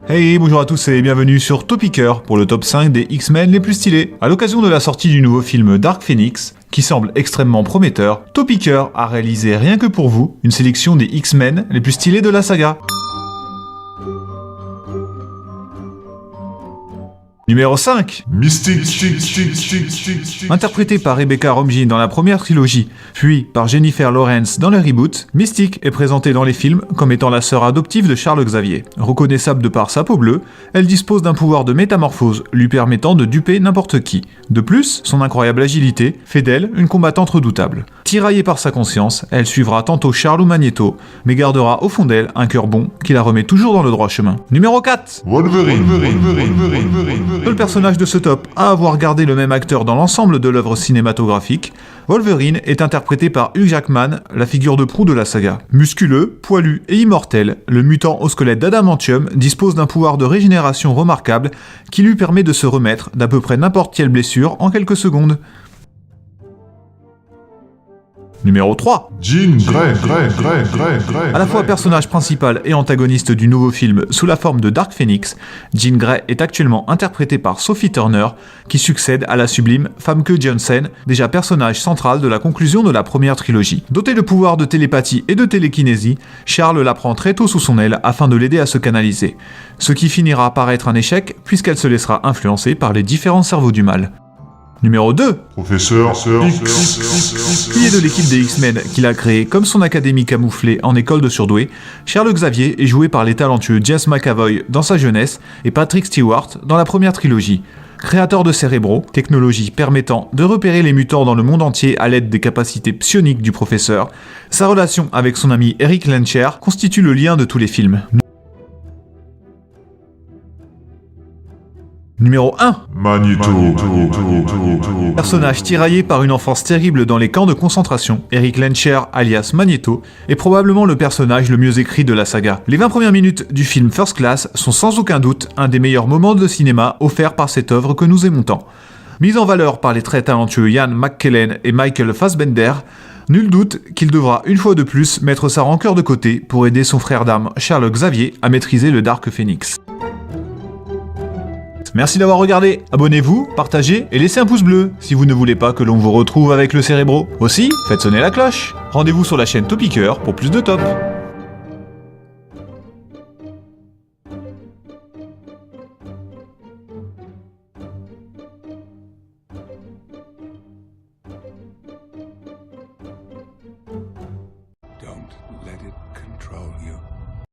Hey, bonjour à tous et bienvenue sur Topicker pour le top 5 des X-Men les plus stylés. À l'occasion de la sortie du nouveau film Dark Phoenix, qui semble extrêmement prometteur, Topicker a réalisé rien que pour vous une sélection des X-Men les plus stylés de la saga. Numéro 5. Mystique. Interprétée par Rebecca Romijn dans la première trilogie, puis par Jennifer Lawrence dans le reboot, Mystique est présentée dans les films comme étant la sœur adoptive de Charles Xavier. Reconnaissable de par sa peau bleue, elle dispose d'un pouvoir de métamorphose lui permettant de duper n'importe qui. De plus, son incroyable agilité fait d'elle une combattante redoutable. Tiraillée par sa conscience, elle suivra tantôt Charles ou Magneto, mais gardera au fond d'elle un cœur bon qui la remet toujours dans le droit chemin. Numéro 4. Wolverine. Seul personnage de ce top à avoir gardé le même acteur dans l'ensemble de l'œuvre cinématographique, Wolverine est interprété par Hugh Jackman, la figure de proue de la saga. Musculeux, poilu et immortel, le mutant au squelette d'adamantium dispose d'un pouvoir de régénération remarquable qui lui permet de se remettre d'à peu près n'importe quelle blessure en quelques secondes. Numéro 3. Jean Grey. À la fois personnage principal et antagoniste du nouveau film sous la forme de Dark Phoenix, Jean Grey est actuellement interprétée par Sophie Turner, qui succède à la sublime Famke Janssen, déjà personnage central de la conclusion de la première trilogie. Dotée de pouvoirs de télépathie et de télékinésie, Charles la prend très tôt sous son aile afin de l'aider à se canaliser, ce qui finira par être un échec puisqu'elle se laissera influencer par les différents cerveaux du mal. Numéro 2. Professeur X. Qui est de l'équipe des X-Men qu'il a créé comme son académie camouflée en école de surdoués, Charles Xavier est joué par les talentueux James McAvoy dans sa jeunesse et Patrick Stewart dans la première trilogie. Créateur de cérébraux, technologie permettant de repérer les mutants dans le monde entier à l'aide des capacités psioniques du professeur, sa relation avec son ami Eric Lencher constitue le lien de tous les films. Numéro 1. Magneto. Personnage tiraillé par une enfance terrible dans les camps de concentration, Eric Lencher, alias Magneto, est probablement le personnage le mieux écrit de la saga. Les 20 premières minutes du film First Class sont sans aucun doute un des meilleurs moments de cinéma offerts par cette œuvre que nous aimons tant. Mise en valeur par les très talentueux Ian McKellen et Michael Fassbender, nul doute qu'il devra une fois de plus mettre sa rancœur de côté pour aider son frère d'armes Charles Xavier à maîtriser le Dark Phoenix. Merci d'avoir regardé, abonnez-vous, partagez et laissez un pouce bleu si vous ne voulez pas que l'on vous retrouve avec le cérébro. Aussi, faites sonner la cloche. Rendez-vous sur la chaîne Topicker pour plus de top.